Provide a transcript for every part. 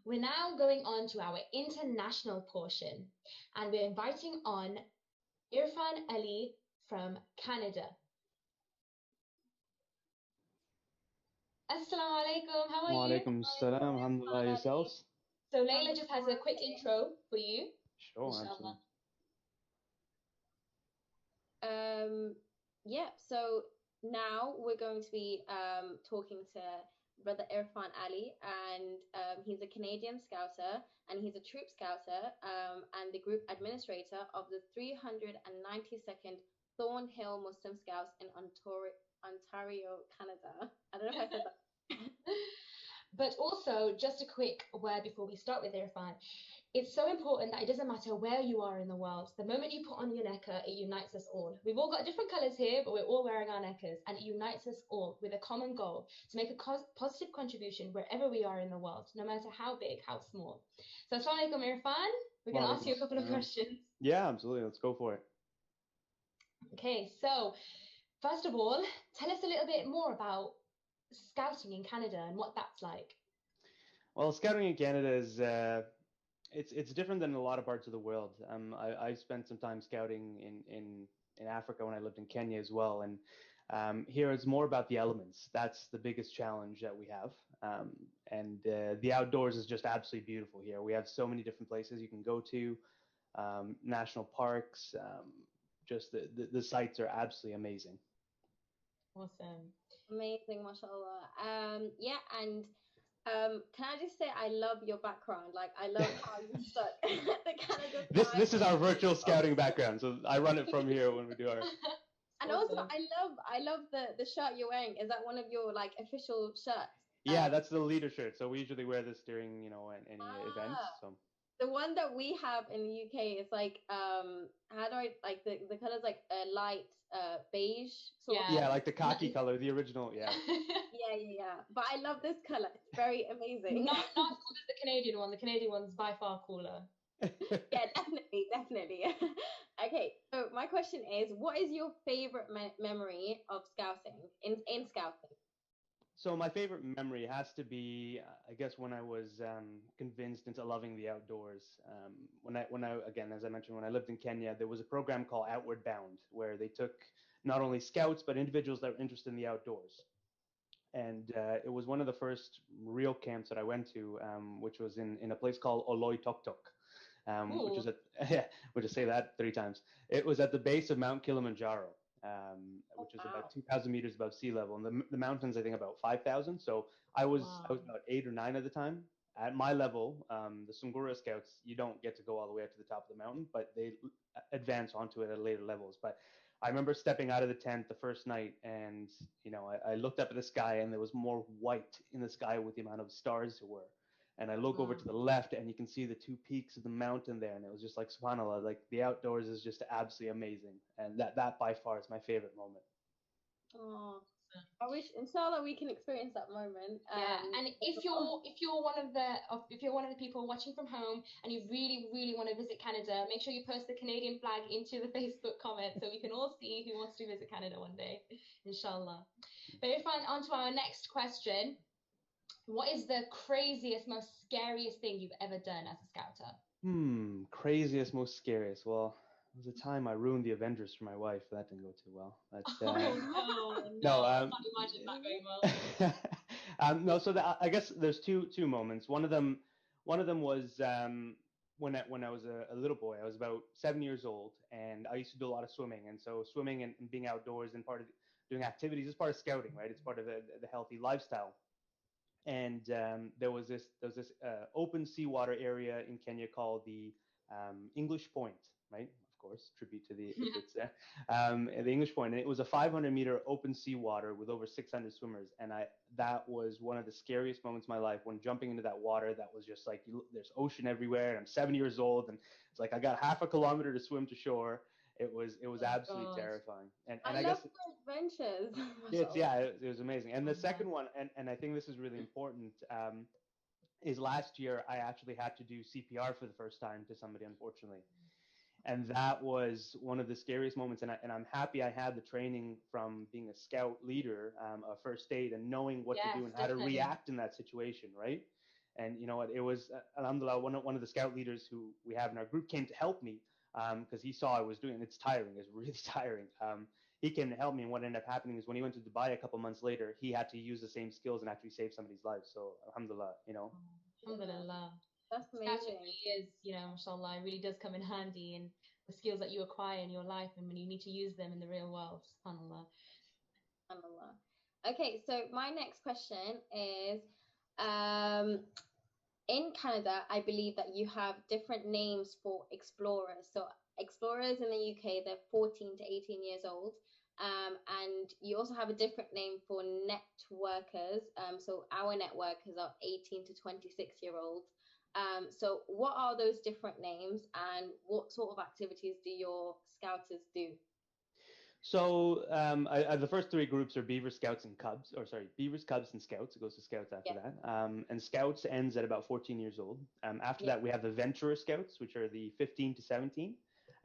We're now going on to our international portion, and we're inviting on Irfan Ali from Canada. Assalamu alaikum, how are Wa you? alaikum salam, alhamdulillah, yourselves? So Layla just has a quick intro for you. Sure, Inshallah. absolutely. Yeah, so now we're going to be talking to Brother Irfan Ali, and he's a Canadian scouter, and he's a troop scouter, and the group administrator of the 392nd Thornhill Muslim Scouts in Ontario, Canada. I don't know if I said that. But also, just a quick word before we start with Irfan. It's so important that it doesn't matter where you are in the world. The moment you put on your necker, it unites us all. We've all got different colours here, but we're all wearing our neckers, and it unites us all with a common goal to make a positive contribution wherever we are in the world, no matter how big, how small. So, assalamu alaikum, Irfan. We're going to ask you a couple of questions. Yeah, absolutely. Let's go for it. Okay, so first of all, tell us a little bit more about scouting in Canada and what that's like. Well, scouting in Canada is it's different than a lot of parts of the world. I spent some time scouting in Africa when I lived in Kenya as well, and here it's more about the elements. That's the biggest challenge that we have, and the outdoors is just absolutely beautiful here. We have so many different places you can go to, national parks. Just the sites are absolutely amazing. Awesome. Amazing, mashallah. Yeah, and can I just say I love your background? Like I love how you stuck the Canada flag. This is our virtual scouting background, so I run it from here when we do our. And Awesome. also I love the shirt you're wearing. Is that one of your like official shirts? Yeah, that's the leader shirt. So we usually wear this during any events. So the one that we have in the UK is like how do I like the color's like a light beige sort of. Yeah, like the khaki color, the original. Yeah. Yeah. But I love this color. It's very amazing. Not as cool as the Canadian one. The Canadian one's by far cooler. Yeah, definitely. Okay, so my question is, what is your favorite memory of scouting in scouting? So my favorite memory has to be, I guess, when I was convinced into loving the outdoors. When I again, as I mentioned, when I lived in Kenya, there was a program called Outward Bound, where they took not only scouts but individuals that were interested in the outdoors. And it was one of the first real camps that I went to, which was in a place called Oloy Tok Tok, which is at yeah, we'll just say that 3 times. It was at the base of Mount Kilimanjaro, which is about 2,000 meters above sea level, and the mountains I think about 5,000. So I was about 8 or 9 at the time. At my level, the Sungura Scouts, you don't get to go all the way up to the top of the mountain, but they advance onto it at later levels. But I remember stepping out of the tent the first night, and I looked up at the sky, and there was more white in the sky with the amount of stars there were. And I look over to the left, and you can see the 2 peaks of the mountain there, and it was just like subhanallah, like the outdoors is just absolutely amazing, and that by far is my favorite moment. Oh, I wish, inshallah, we can experience that moment. Yeah, and if you're one of the people watching from home and you really want to visit Canada, make sure you post the Canadian flag into the Facebook comments so we can all see who wants to visit Canada one day, inshallah. But Irfan, on to our next question. What is the craziest, most scariest thing you've ever done as a scouter? Craziest, most scariest. Well, there was a time I ruined the Avengers for my wife. That didn't go too well. But, no, I can't imagine that going well. No, so I guess there's two moments. One of them was when I was a little boy. I was about 7 years old, and I used to do a lot of swimming. And so swimming and being outdoors and part of doing activities is part of scouting, right? It's part of the healthy lifestyle. And there was this open seawater area in Kenya called the English Point, right? Of course, tribute to the Brits there. The English Point, and it was a 500-meter open seawater with over 600 swimmers, and that was one of the scariest moments of my life when jumping into that water. That was just like there's ocean everywhere, and I'm 7 years old, and it's like I got half a kilometer to swim to shore. It was absolutely terrifying, and I guess adventures. it was amazing. And the second one, and I think this is really important, is last year I actually had to do CPR for the first time to somebody, unfortunately, and that was one of the scariest moments. And I'm happy I had the training from being a scout leader, a first aid, and knowing what to do and how to react in that situation, right? And you know what? It was alhamdulillah, one of the scout leaders who we have in our group came to help me because he saw I was doing it. It's tiring. It's really tiring. He came to help me, and what ended up happening is when he went to Dubai a couple months later, he had to use the same skills and actually save somebody's life. So alhamdulillah, you know. Yeah, Alhamdulillah. that's Scouting amazing. really is, mashallah, it really does come in handy in the skills that you acquire in your life and when you need to use them in the real world. SubhanAllah. SubhanAllah. Okay, so my next question is, um, in Canada, I believe that you have different names for explorers. So explorers in the UK, they're 14 to 18 years old. And you also have a different name for networkers. So our networkers are 18 to 26-year-olds. So what are those different names and what sort of activities do your scouters do? So the first three groups are Beaver Scouts and Cubs, or sorry, Beavers, Cubs, and Scouts. It goes to Scouts after Yeah, that. And Scouts ends at about 14 years old. After yeah. that, we have the Venturer Scouts, which are the 15 to 17,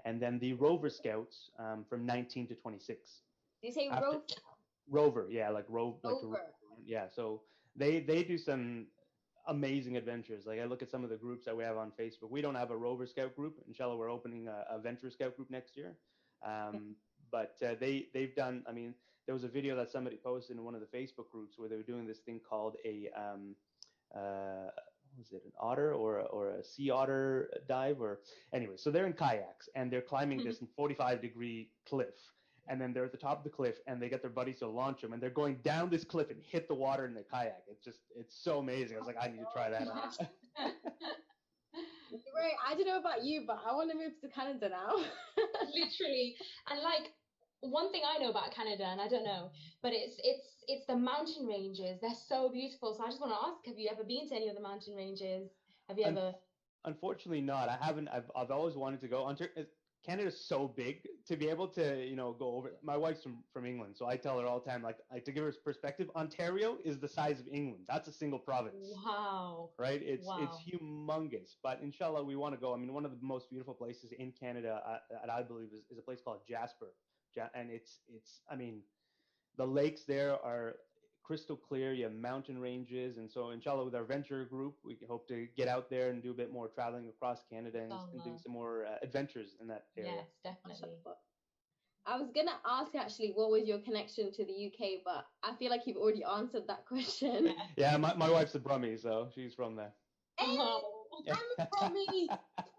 and then the Rover Scouts from 19 to 26. Do you say After rover? Rover, yeah, like rove, like to rove Rover. around. Yeah. So they do some amazing adventures. Like I look at some of the groups that we have on Facebook. We don't have a Rover Scout group. Inshallah, we're opening a Venture Scout group next year. Um, but they've done. I mean, there was a video that somebody posted in one of the Facebook groups where they were doing this thing called a what was it, an otter or a sea otter dive, or anyway. So they're in kayaks and they're climbing this 45-degree cliff. And then they're at the top of the cliff, and they get their buddies to launch them, and they're going down this cliff and hit the water in their kayak. It's so amazing. I was like, I need to try that out. Right, I don't know about you, but I want to move to Canada now. Literally. And like one thing I know about Canada, and I don't know, but it's the mountain ranges. They're so beautiful. So I just want to ask, have you ever been to any of the mountain ranges? Have you Un- ever? Unfortunately, not. I haven't. I've always wanted to go. Canada's so big to be able to go over. My wife's from England, so I tell her all the time, like to give her perspective. Ontario is the size of England. That's a single province, Wow. right? It's Wow. humongous. But inshallah, we want to go. I mean, one of the most beautiful places in Canada that I believe is a place called Jasper, and it's. I mean, the lakes there are crystal clear. You have mountain ranges, and so inshallah, with our venture group, we hope to get out there and do a bit more traveling across Canada and doing Inshallah. some more adventures in that area. Yes, definitely. I was gonna ask actually what was your connection to the UK, but I feel like you've already answered that question. Yeah. Yeah, my wife's a Brummie, so she's from there. Hey, Oh. I'm a Brummie,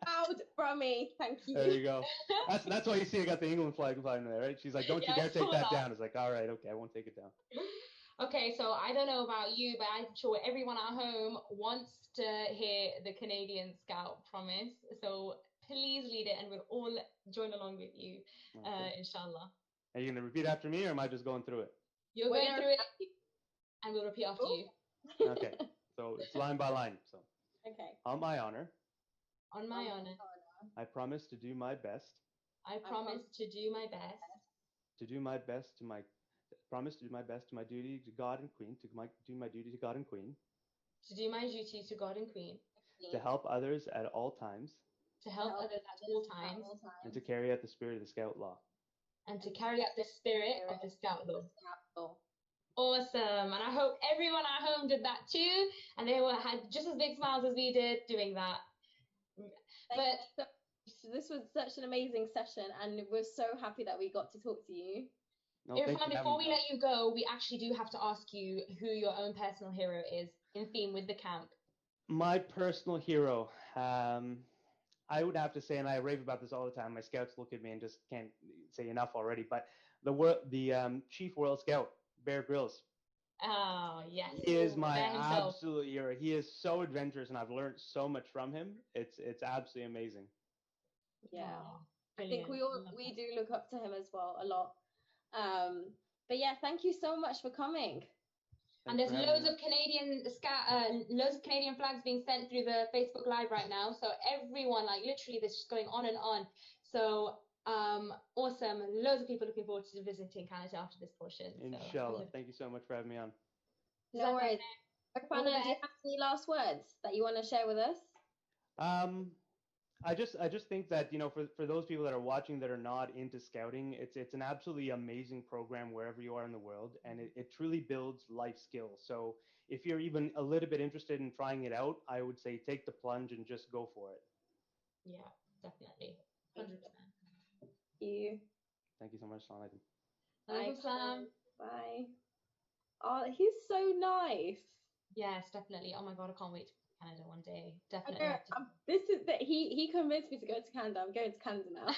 proud Brummie. Thank There you. you go. That's why you see I got the England flag flying there, right? She's like, "Don't you Yeah, I dare take saw that that. down." It's like, "All right, okay, I won't take it down." Okay, so I don't know about you, but I'm sure everyone at home wants to hear the Canadian Scout promise. So please lead it, and we'll all join along with you, Okay. inshallah. Are you gonna repeat after me, or am I just going through it? You're We're going gonna through it, and we'll repeat after oh, you. Okay. So it's line by line. So okay. on my honor, On my Um, honor, I promise to do my best I promise to do my best to do my best to my promise to do my best to my duty to God and Queen do my duty to God and Queen to do my duty to God and Queen, to help others at all times to to help help others at all others at times, all and to times carry out the spirit of the Scout Law. and to and to carry out the carry out the spirit of spirit the Scout of law. the Scout law. Awesome. And I hope everyone at home did that too, and they had just as big smiles as we did doing that. Thank But you so much. This was such an amazing session, and we're so happy that we got to talk to you. No, thanks Irfan, for having before me we on. let you go, we actually do have to ask you who your own personal hero is in theme with the camp. My personal hero, I would have to say, and I rave about this all the time. My scouts look at me and just can't say enough already. But the Chief World Scout, Bear Grylls. Oh, yes. He is Ooh, my Bear himself. absolute hero. He is so adventurous, and I've learned so much from him. It's absolutely amazing. yeah. Oh, I think brilliant. Love we that. do look up to him as well a lot. But yeah, thank you so much for coming. And Thanks there's for having me loads on. of loads of Canadian flags being sent through the Facebook Live right now. So everyone, like literally, this is going on and on. So awesome. Loads of people looking forward to visiting Canada after this portion. So Inshallah. Thank you so much for having me on. No worries. all the Irfana, do you best. have any last words that you want to share with us? Um, I just think that, for those people that are watching that are not into scouting, it's an absolutely amazing program wherever you are in the world, and it truly builds life skills. So if you're even a little bit interested in trying it out, I would say take the plunge and just go for it. Yeah, definitely. 100%. You. Thank you so much, Salaam. Bye. Alaikum salam. Bye. Oh, he's so nice. Yes, definitely. Oh my God, I can't wait to go to Canada one day. I Definitely know. have to. This is that he convinced me to go to Canada. I'm going to Canada now.